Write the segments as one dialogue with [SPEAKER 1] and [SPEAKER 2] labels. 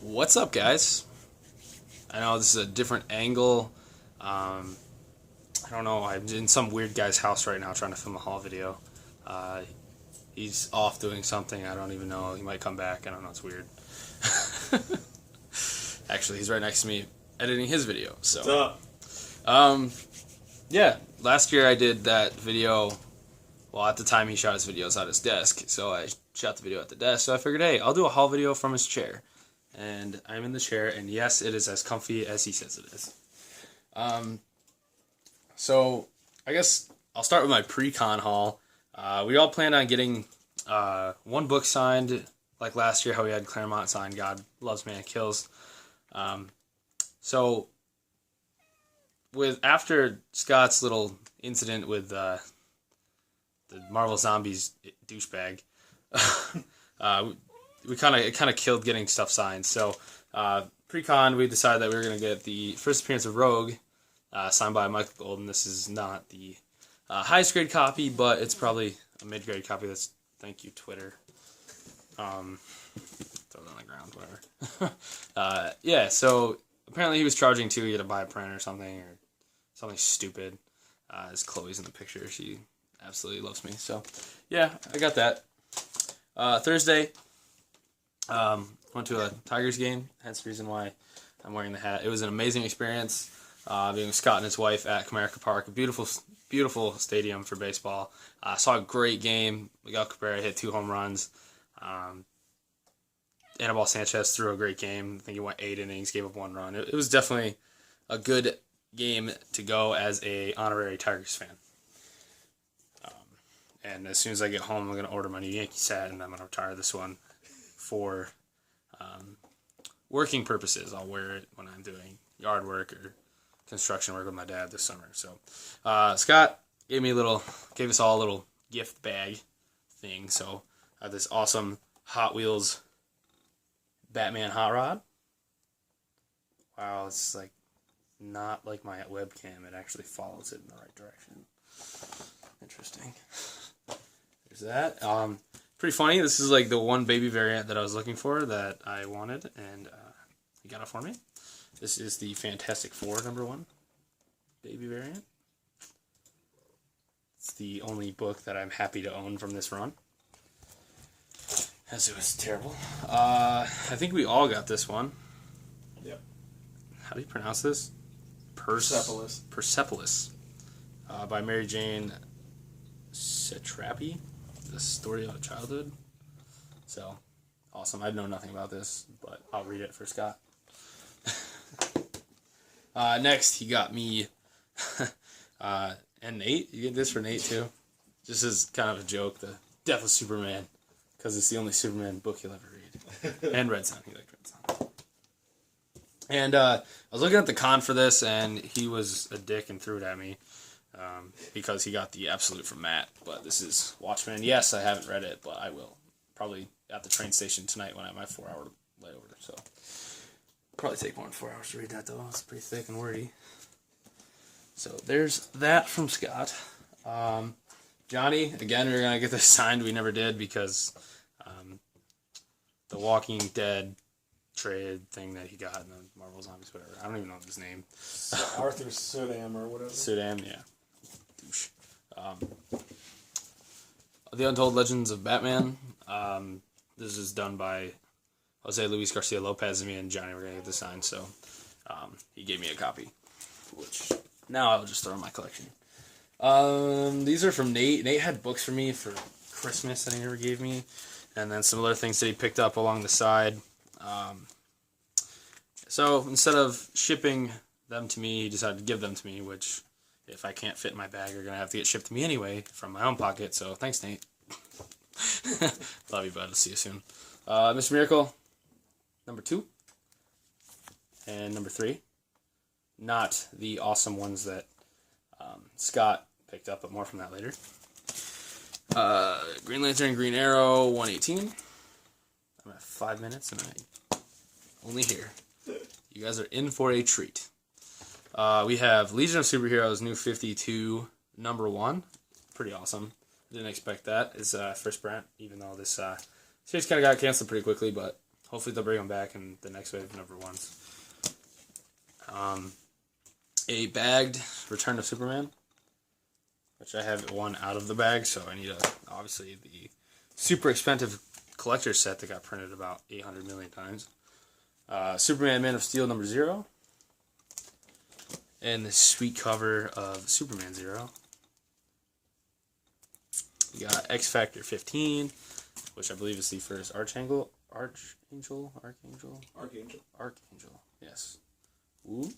[SPEAKER 1] What's up, guys? I know this is a different angle. I don't know. I'm in some weird guy's house right now trying to film a haul video. He's off doing something. I don't even know. He might come back. I don't know. It's weird. Actually, he's right next to me editing his video. So,
[SPEAKER 2] What's up?
[SPEAKER 1] Yeah. Last year I did that video. Well, at the time he shot his videos at his desk, so I shot the video at the desk. So I figured, hey, I'll do a haul video from his chair. And I'm in the chair, and yes, it is as comfy as he says it is. So I guess I'll start with my pre-con haul. We all planned on getting one book signed, like last year how we had Claremont signed, God Loves Man Kills. So after Scott's little incident with the Marvel Zombies douchebag, it kind of killed getting stuff signed. So pre-con, we decided that we were going to get the first appearance of Rogue signed by Michael Golden. This is not the highest grade copy, but it's probably a mid-grade copy. That's thank you, Twitter. Throw it on the ground, whatever. Yeah, so apparently he was charging too. You had to buy a print or something stupid. As Chloe's in the picture, she absolutely loves me. So yeah, I got that. Thursday, went to a Tigers game. Hence the reason why I'm wearing the hat. It was an amazing experience. Being with Scott and his wife at Comerica Park, a beautiful, beautiful stadium for baseball. Saw a great game. Miguel Cabrera hit 2 home runs. Anibal Sanchez threw a great game. I think he went 8 innings, gave up 1 run. It was definitely a good game to go as a honorary Tigers fan. And as soon as I get home, I'm going to order my new Yankees hat, and I'm going to retire this one for working purposes. I'll wear it when I'm doing yard work or construction work with my dad this summer. So Scott gave us all a little gift bag thing. So I have this awesome Hot Wheels Batman hot rod. Wow, it's like not like my webcam. It actually follows it in the right direction. Interesting. There's that. Pretty funny. This is like the one baby variant that I was looking for that I wanted, and he got it for me. This is the Fantastic Four #1 baby variant. It's the only book that I'm happy to own from this run, as it was terrible. I think we all got this one.
[SPEAKER 2] Yep.
[SPEAKER 1] How do you pronounce this?
[SPEAKER 2] Persepolis.
[SPEAKER 1] Persepolis. By Mary Jane Satrapi. The Story of a Childhood. So, awesome. I know nothing about this, but I'll read it for Scott. Next, he got me, and Nate. You get this for Nate, too. Just as kind of a joke, the Death of Superman, because it's the only Superman book he'll ever read. And Red Son. He liked Red Son. And I was looking at the con for this, and he was a dick and threw it at me. Because he got the Absolute from Matt. But this is Watchmen. Yes, I haven't read it, but I will. Probably at the train station tonight when I have my 4-hour layover. So, probably take more than 4 hours to read that, though. It's pretty thick and wordy. So, there's that from Scott. Johnny, again, we're going to get this signed. We never did because the Walking Dead trade thing that he got in the Marvel Zombies, whatever. I don't even know his name.
[SPEAKER 2] Arthur Sudam or whatever.
[SPEAKER 1] Sudam, yeah. Douche. The Untold Legends of Batman. This is done by Jose Luis Garcia Lopez, and me and Johnny were going to get this signed, so he gave me a copy, which now I'll just throw in my collection. These are from Nate. Nate had books for me for Christmas that he never gave me, and then some other things that he picked up along the side. So instead of shipping them to me, he decided to give them to me, which if I can't fit in my bag, are going to have to get shipped to me anyway from my own pocket. So thanks, Nate. Love you, bud. I'll see you soon. Mr. Miracle, #2 and #3. Not the awesome ones that Scott picked up, but more from that later. Green Lantern, Green Arrow, 118. I'm at 5 minutes, and I only here. You guys are in for a treat. We have Legion of Superheroes, New 52, #1. Pretty awesome. Didn't expect that. It's first print, even though this series kind of got canceled pretty quickly, but hopefully they'll bring them back in the next wave of number ones. A bagged Return of Superman, which I have one out of the bag, so I need obviously the super expensive collector's set that got printed about 800 million times. Superman Man of Steel number 0. And the sweet cover of Superman 0. You got X Factor 15, which I believe is the first Archangel, yes. Ooh.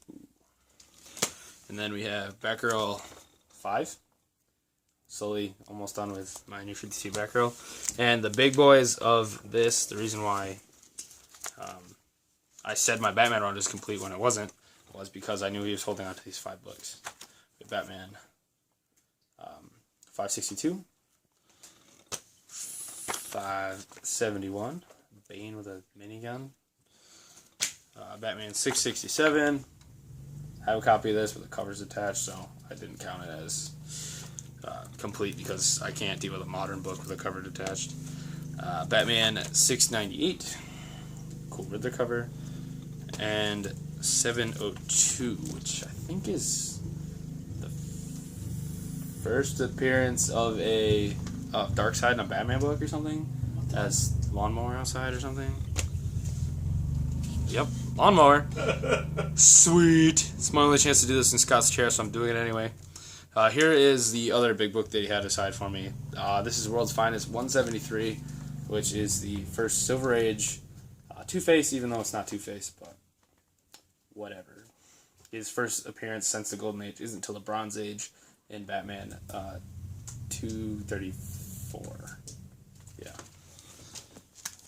[SPEAKER 1] And then we have Batgirl 5. Slowly almost done with my New 52 Batgirl. And the big boys of this, the reason why I said my Batman run was complete when it wasn't, was because I knew he was holding on to these 5 books. Batman 562, 571, Bane with a minigun, Batman 667. I have a copy of this, but the cover's attached, so I didn't count it as complete because I can't deal with a modern book with a cover detached. Batman 698, cool Riddler cover, and 702, which I think is the first appearance of a Darkseid in a Batman book or something, as Lawnmower outside or something. Yep, Lawnmower. Sweet. It's my only chance to do this in Scott's chair, so I'm doing it anyway. Here is the other big book that he had aside for me. This is World's Finest 173, which is the first Silver Age Two-Face, even though it's not Two-Face, but whatever. His first appearance since the Golden Age isn't until the Bronze Age in Batman 234. Yeah.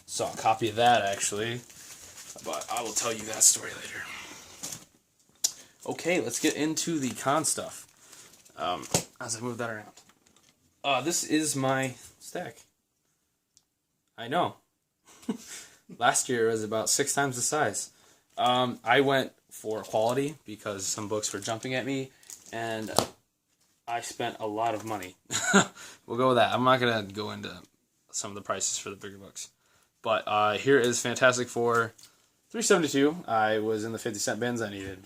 [SPEAKER 1] Saw a copy of that, actually. But I will tell you that story later. Okay, let's get into the con stuff. As I move that around. This is my stack. I know. Last year it was about 6 times the size. I went for quality because some books were jumping at me, and I spent a lot of money. We'll go with that. I'm not going to go into some of the prices for the bigger books. But here is Fantastic Four 372. I was in the 50-cent bins. I needed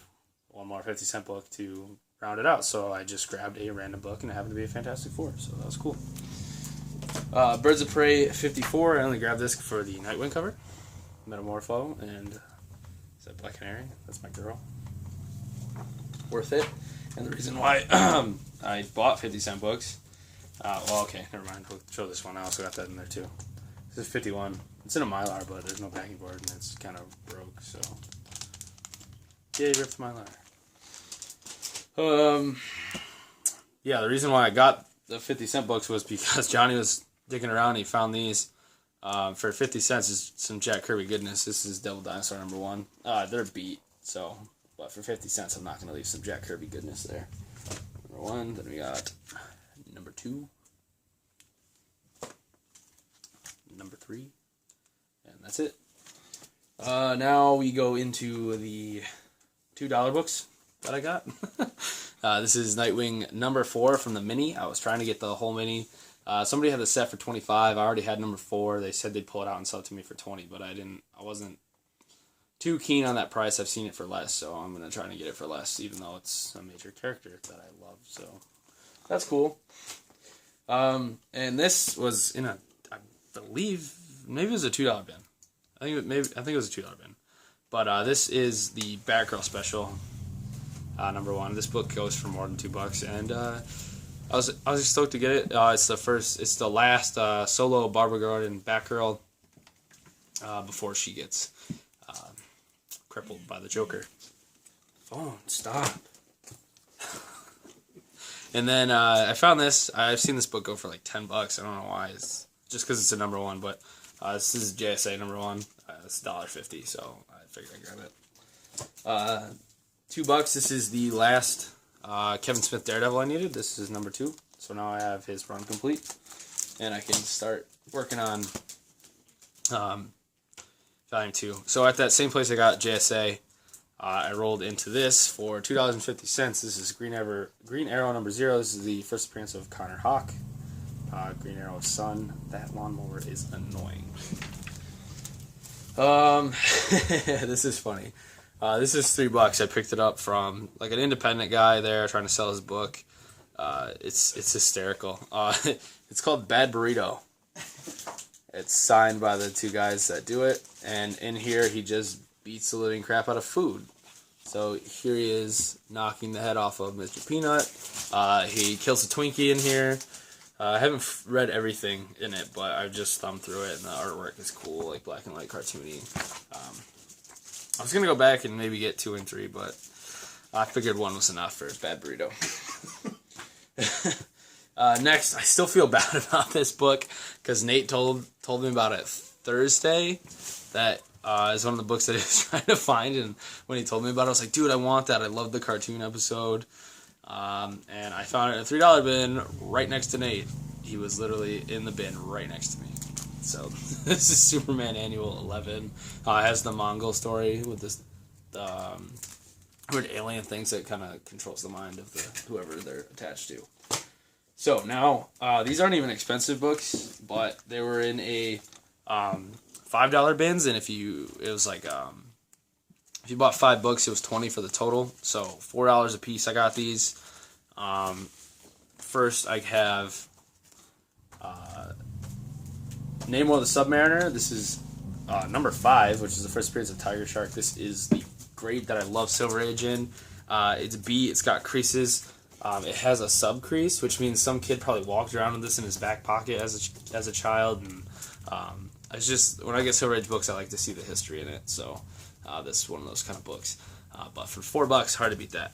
[SPEAKER 1] one more 50-cent book to round it out, so I just grabbed a random book, and it happened to be a Fantastic Four, so that was cool. Birds of Prey 54. I only grabbed this for the Nightwing cover. Metamorpho, and is that Black Canary? That's my girl. Worth it. And the reason why I bought 50-cent books, well, okay, never mind. We'll show this one. I also got that in there, too. This is 51. It's in a Mylar, but there's no backing board, and it's kind of broke, so. Yay, ripped Mylar. Yeah, the reason why I got the 50-cent books was because Johnny was digging around, and he found these. For 50 cents is some Jack Kirby goodness. This is Devil Dinosaur number 1. They're beat, so, but for 50 cents, I'm not going to leave some Jack Kirby goodness there. Number 1, then we got number 2, number 3, and that's it. Now we go into the $2 books that I got. This is Nightwing number 4 from the mini. I was trying to get the whole mini. Somebody had the set for $25. I already had number 4. They said they'd pull it out and sell it to me for $20, but I wasn't too keen on that price. I've seen it for less, so I'm gonna try to get it for less, even though it's a major character that I love. So that's cool. And this was in I believe maybe it was a $2 bin. I think it was a $2 bin. But this is the Batgirl special, number 1. This book goes for more than $2, and I was stoked to get it. It's the last solo Barbara Gordon Batgirl before she gets crippled by the Joker. Phone, stop. And then I found this. I've seen this book go for like $10. I don't know why. It's just because it's a number 1, but this is JSA number 1. It's $1.50, so I figured I'd grab it. $2. This is the last Kevin Smith Daredevil I needed. This is number 2, so now I have his run complete, and I can start working on volume 2. So at that same place I got JSA, I rolled into this for $2.50. This is Green Arrow number 0. This is the first appearance of Connor Hawke. Green Arrow's son. That lawnmower is annoying. This is funny. This is $3. I picked it up from like an independent guy there trying to sell his book. It's hysterical. It's called Bad Burrito. It's signed by the two guys that do it, and in here he just beats the living crap out of food. So here he is knocking the head off of Mr. Peanut. He kills a Twinkie in here. I haven't read everything in it, but I've just thumbed through it, and the artwork is cool, like black and white cartoony. I was gonna go back and maybe get 2 and 3, but I figured 1 was enough for Bad Burrito. Next, I still feel bad about this book because Nate told me about it Thursday. That is one of the books that he was trying to find, and when he told me about it, I was like, dude, I want that. I love the cartoon episode. And I found it in a $3 bin right next to Nate. He was literally in the bin right next to me. So this is Superman Annual 11. It has the Mongol story with this weird alien things that kind of controls the mind of whoever they're attached to. So now these aren't even expensive books, but they were in a $5 bins, and if you bought 5 books, it was $20 for the total. So $4 a piece. I got these. First, I have Namor the Submariner. This is number 5, which is the first appearance of Tiger Shark. This is the grade that I love Silver Age in. It's B. It's got creases. It has a sub crease, which means some kid probably walked around with this in his back pocket as a child. And it's just, when I get Silver Age books, I like to see the history in it. So this is one of those kind of books. But for $4, hard to beat that.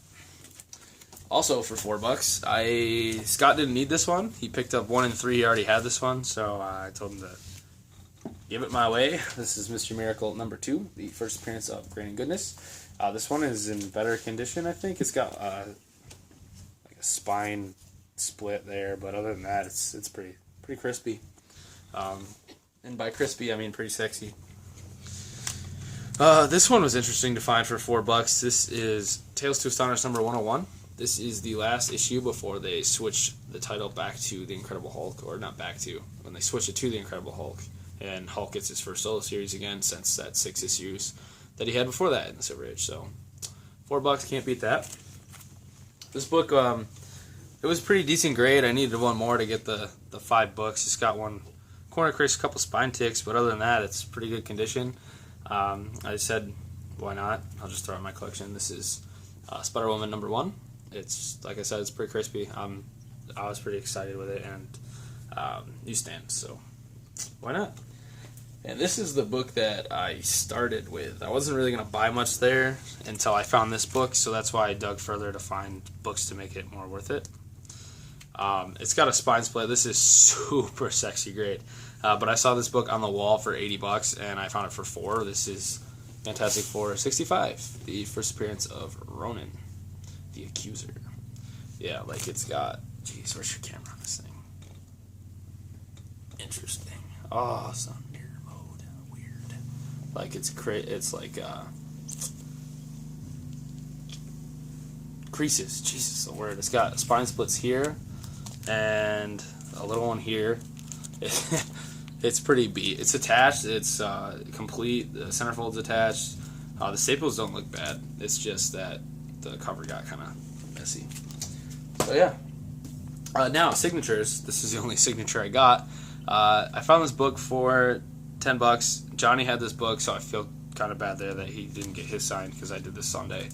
[SPEAKER 1] Also for $4, Scott didn't need this one. He picked up 1 and 3. He already had this one, so I told him to give it my way. This is Mr. Miracle number 2, the first appearance of Grain and Goodness. This one is in better condition, I think. It's got like a spine split there, but other than that, it's pretty crispy. And by crispy, I mean pretty sexy. This one was interesting to find for $4. This is Tales to Astonish number 101. This is the last issue before they switch the title back to The Incredible Hulk, or not back to, when they switch it to The Incredible Hulk. And Hulk gets his first solo series again since that 6 issues that he had before that in the Silver Age. So $4, can't beat that. This book, it was a pretty decent grade. I needed 1 more to get the 5 books. It's got 1 corner crease, a couple spine ticks, but other than that, it's pretty good condition. I said, why not? I'll just throw it in my collection. This is Spider-Woman number 1. It's, like I said, it's pretty crispy. I was pretty excited with it, and newsstands, so why not? And this is the book that I started with. I wasn't really going to buy much there until I found this book, so that's why I dug further to find books to make it more worth it. It's got a spine split. This is super sexy great. But I saw this book on the wall for $80, and I found it for $4. This is Fantastic Four 65, the first appearance of Ronan, the Accuser. Yeah, like it's got... Jeez, where's your camera on this thing? Interesting. Oh, some mirror mode. Weird. Like it's like creases. Jesus, the word. It's got spine splits here and a little one here. It's pretty beat. It's attached. It's complete. The centerfold's attached. The staples don't look bad. It's just that the cover got kind of messy. So yeah. Now signatures. This is the only signature I got. I found this book for $10. Johnny had this book, so I feel kind of bad there that he didn't get his signed because I did this Sunday.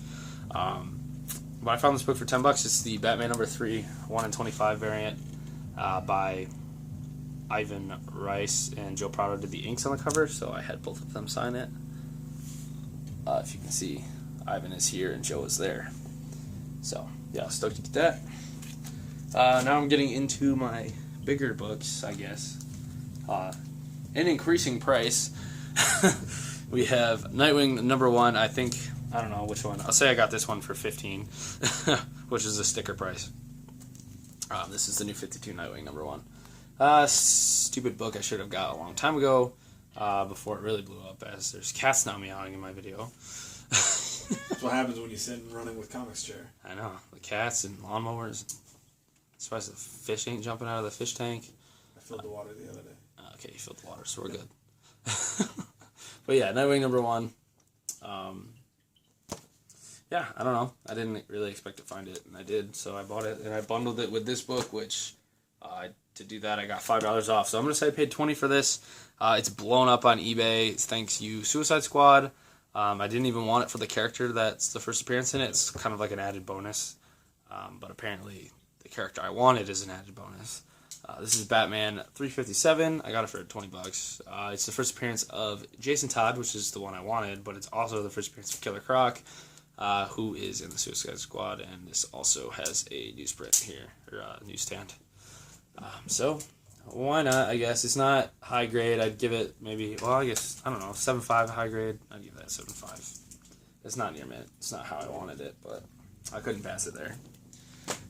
[SPEAKER 1] But I found this book for $10. It's the Batman number 3, 1 in 25 variant by Ivan Rice, and Joe Prado did the inks on the cover, so I had both of them sign it. If you can see, Ivan is here and Joe is there. So, yeah, stoked to get that. Now I'm getting into my bigger books, I guess. In increasing price, we have Nightwing number 1, I think, I don't know which one. I'll say I got this one for $15, which is a sticker price. This is the new 52 Nightwing number 1. Stupid book I should have got a long time ago, before it really blew up, as there's cats now meowing in my video.
[SPEAKER 2] That's what happens when you sit running with comics chair.
[SPEAKER 1] I know, the cats and lawnmowers. Surprised the fish ain't jumping out of the fish tank.
[SPEAKER 2] I filled the water the other day.
[SPEAKER 1] Okay, you filled the water, so we're good. But yeah, Nightwing #1. Yeah, I don't know. I didn't really expect to find it, and I did, so I bought it, and I bundled it with this book, which to do that I got $5 off. So I'm gonna say I paid $20 for this. It's blown up on eBay. It's thanks you Suicide Squad. I didn't even want it for the character that's the first appearance in it. It's kind of like an added bonus, but apparently the character I wanted is an added bonus. This is Batman 357. I got it for $20. It's the first appearance of Jason Todd, which is the one I wanted, but it's also the first appearance of Killer Croc, who is in the Suicide Squad, and this also has a newsprint here, or newsstand. So, why not, I guess. It's not high grade. I'd give it maybe, well, I guess, I don't know, 7.5 high grade. I'd give that 7.5. It's not near mint. It's not how I wanted it, but I couldn't pass it there.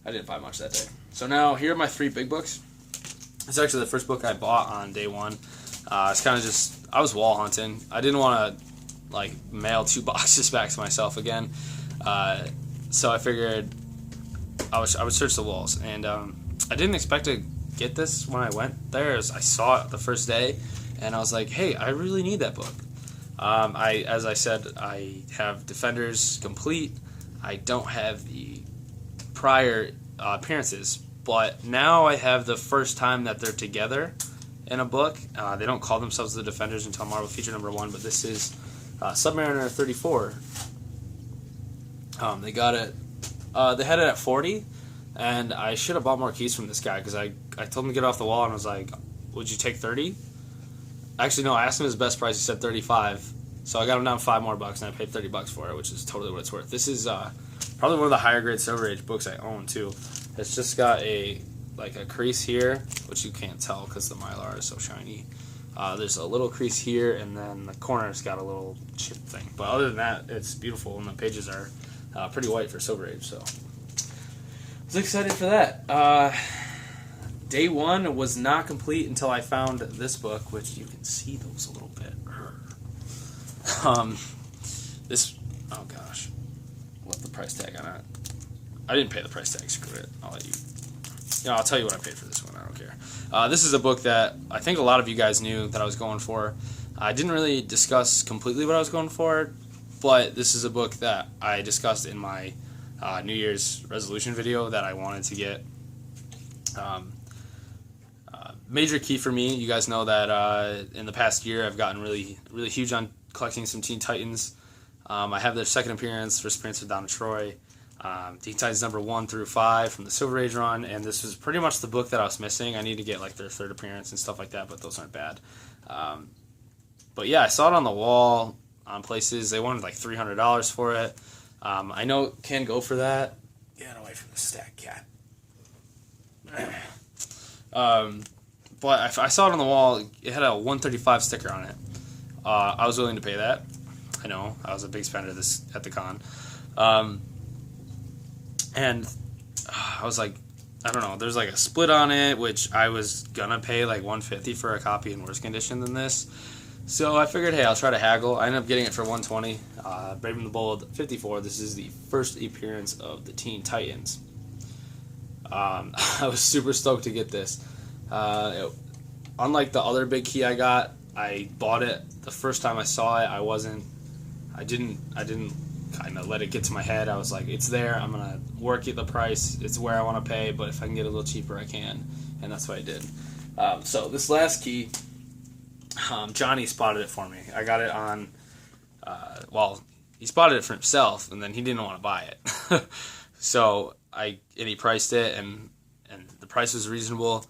[SPEAKER 1] I didn't buy much that day. So now, here are my 3 big books. It's actually the first book I bought on day 1. It's kind of just, I was wall hunting. I didn't want to, like, mail 2 boxes back to myself again. So I figured I would search the walls. And I didn't expect to get this when I went there. I saw it the first day, and I was like, hey, I really need that book. As I said, I have Defenders complete. I don't have the prior appearances, but now I have the first time that they're together in a book. They don't call themselves the Defenders until Marvel Feature #1, but this is Submariner 34. They got it. They had it at 40, and I should have bought more keys from this guy because I told him to get off the wall, and I was like, "Would you take 30?" Actually, no. I asked him his best price. He said 35. So I got him down $5 more, and I paid $30 for it, which is totally what it's worth. This is probably one of the higher grade Silver Age books I own too. It's just got a crease here, which you can't tell because the Mylar is so shiny. There's a little crease here, and then the corner's got a little chip thing. But other than that, it's beautiful, and the pages are pretty white for Silver Age. So I was excited for that. Day 1 was not complete until I found this book, which you can see those a little bit. This, oh gosh, left the price tag on it. I didn't pay the price tag. Screw it. I'll let you. I'll tell you what I paid for this one. I don't care. This is a book that I think a lot of you guys knew that I was going for. I didn't really discuss completely what I was going for, but this is a book that I discussed in my New Year's resolution video that I wanted to get. Major key for me. You guys know that in the past year I've gotten really huge on collecting some Teen Titans. I have their second appearance, first appearance of Donna Troy. Teen Titans #1 through 5 from the Silver Age run, and this was pretty much the book that I was missing. I need to get like their third appearance and stuff like that, but those aren't bad. But yeah, I saw it on the wall on places. They wanted like $300 for it. I know it can go for that. Get away from the stack, cat. But I saw it on the wall. It had a 135 sticker on it. I was willing to pay that. I know I was a big spender this at the con. And I was like, I don't know, there's like a split on it, which I was gonna pay like $150 for a copy in worse condition than this. So I figured, hey, I'll try to haggle. I ended up getting it for $120. Brave and the Bold 54. This is the first appearance of the Teen Titans. I was super stoked to get this. Unlike the other big key I got, I bought it the first time I saw it. I didn't kind of let it get to my head. I was like, it's there. I'm gonna work at the price. It's where I want to pay, but if I can get a little cheaper, I can, and that's what I did. So this last key, Johnny spotted it for me. I got it on. Well, he spotted it for himself, and then he didn't want to buy it. So he priced it, and the price was reasonable.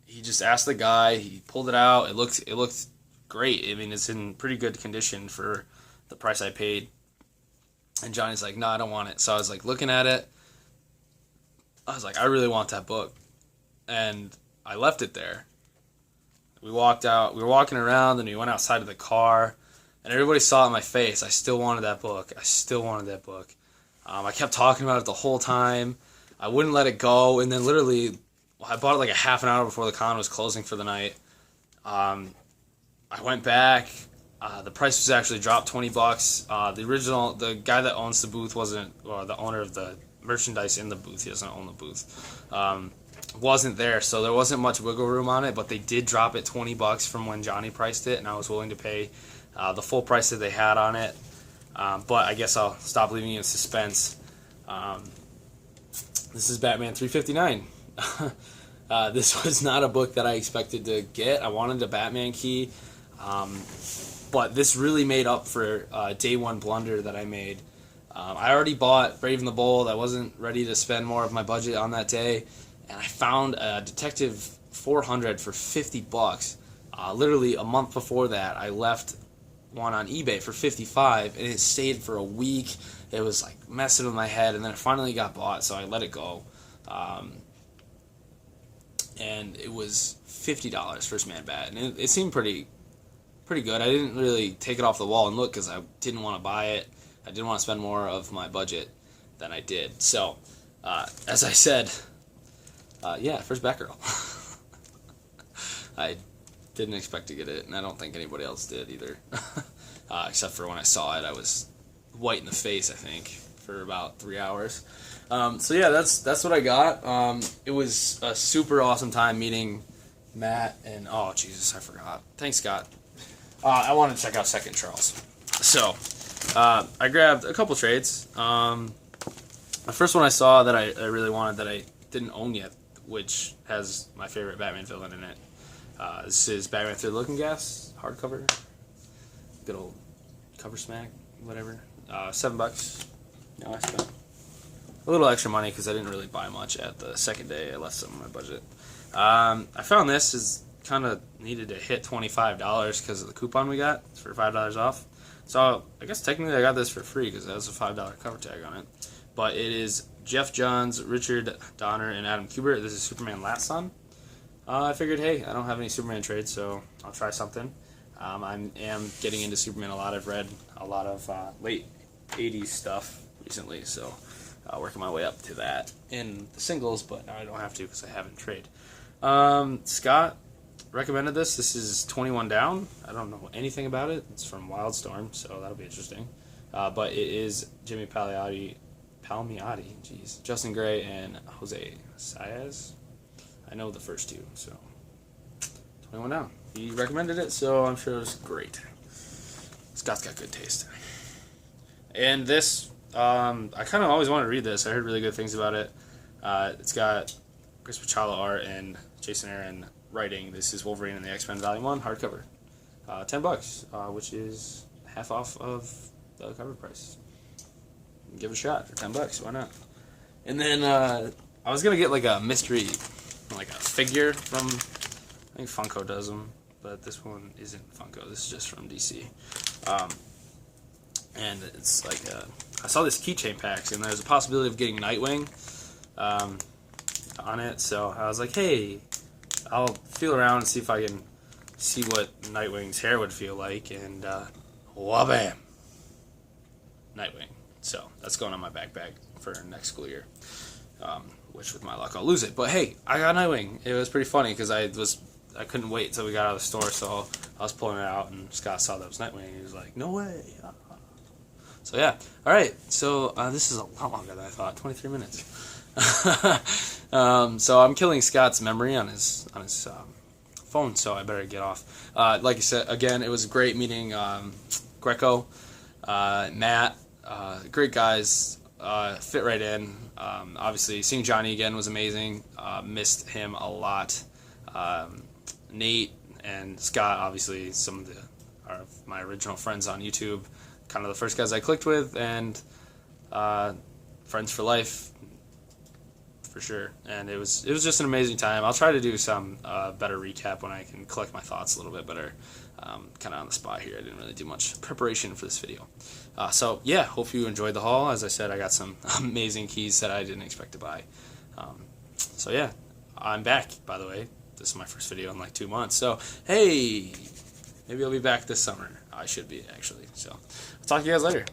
[SPEAKER 1] He just asked the guy. He pulled it out. It looked great. I mean, it's in pretty good condition for the price I paid. And Johnny's like, no, I don't want it. So I was like looking at it. I was like, I really want that book. And I left it there. We walked out. We were walking around, and we went outside of the car. And everybody saw it in my face. I still wanted that book. I kept talking about it the whole time. I wouldn't let it go. And then literally, I bought it like a half an hour before the con was closing for the night. I went back. The price was actually dropped $20. The guy that owns the booth the owner of the merchandise in the booth. He doesn't own the booth. wasn't there, so there wasn't much wiggle room on it, but they did drop it $20 from when Johnny priced it, and I was willing to pay the full price that they had on it. But I guess I'll stop leaving you in suspense. This is Batman 359. This was not a book that I expected to get. I wanted a Batman key, but this really made up for day one blunder that I made. I already bought Brave and the Bold. I wasn't ready to spend more of my budget on that day, and I found a Detective 400 for $50. Literally a month before that, I left one on eBay for $55, and it stayed for a week. It was like messing with my head, and then it finally got bought, so I let it go. And it was $50 First Man Bat, and it seemed pretty good. I didn't really take it off the wall and look because I didn't want to buy it. I didn't want to spend more of my budget than I did. So, as I said, yeah, first Batgirl. I didn't expect to get it, and I don't think anybody else did either. Except for when I saw it, I was white in the face, I think, for about 3 hours. So yeah, that's what I got. It was a super awesome time meeting Matt, and oh Jesus, I forgot. Thanks, Scott. I wanted to check out Second Charles. So, I grabbed a couple trades. The first one I saw that I really wanted that I didn't own yet, which has my favorite Batman villain in it. This is Batman Through the Looking Glass, hardcover. Good old cover smack, whatever. $7. No, I spent a little extra money because I didn't really buy much at the second day. I left some of my budget. I found this is kind of needed to hit $25 because of the coupon we got for $5 off. So I guess technically I got this for free because that was a $5 cover tag on it. But it is Jeff Johns, Richard Donner, and Adam Kubert. This is Superman Last Son. I figured, hey, I don't have any Superman trades, so I'll try something. I am getting into Superman a lot. I've read a lot of late 80s stuff recently, so working my way up to that in the singles, but now I don't have to because I haven't traded. Scott recommended this. This is 21 Down. I don't know anything about it. It's from Wildstorm, so that'll be interesting. But it is Jimmy Palmiotti, jeez, Justin Gray, and Jose Saez. I know the first two, so 21 Down. He recommended it, so I'm sure it was great. Scott's got good taste. And this, I kind of always wanted to read this. I heard really good things about it. It's got Chris Pachala art and Jason Aaron writing. This is Wolverine and the X-Men Volume 1 hardcover. $10, which is half off of the cover price. Give it a shot for $10. Why not? And then I was gonna get like a mystery, like a figure from, I think Funko does them, but this one isn't Funko. This is just from DC. And it's like I saw this keychain packs, and there's a possibility of getting Nightwing on it. So I was like, hey, I'll feel around and see if I can see what Nightwing's hair would feel like, and wabam, Nightwing. So that's going on my backpack for next school year, which with my luck I'll lose it. But hey, I got Nightwing. It was pretty funny because I couldn't wait until we got out of the store, so I was pulling it out, and Scott saw that was Nightwing, and he was like, no way. So yeah, all right. So this is a lot longer than I thought, 23 minutes. So I'm killing Scott's memory on his phone, so I better get off. Like I said, again, it was great meeting Greco, Matt, great guys, fit right in. Obviously, seeing Johnny again was amazing. Missed him a lot. Nate and Scott, obviously, some of my original friends on YouTube, kind of the first guys I clicked with, and friends for life, for sure. And it was just an amazing time. I'll try to do some better recap when I can collect my thoughts a little bit better. Kind of on the spot here. I didn't really do much preparation for this video. So yeah, hope you enjoyed the haul. As I said, I got some amazing keys that I didn't expect to buy. So yeah, I'm back, by the way. This is my first video in like 2 months. So hey, maybe I'll be back this summer. I should be, actually. So I'll talk to you guys later.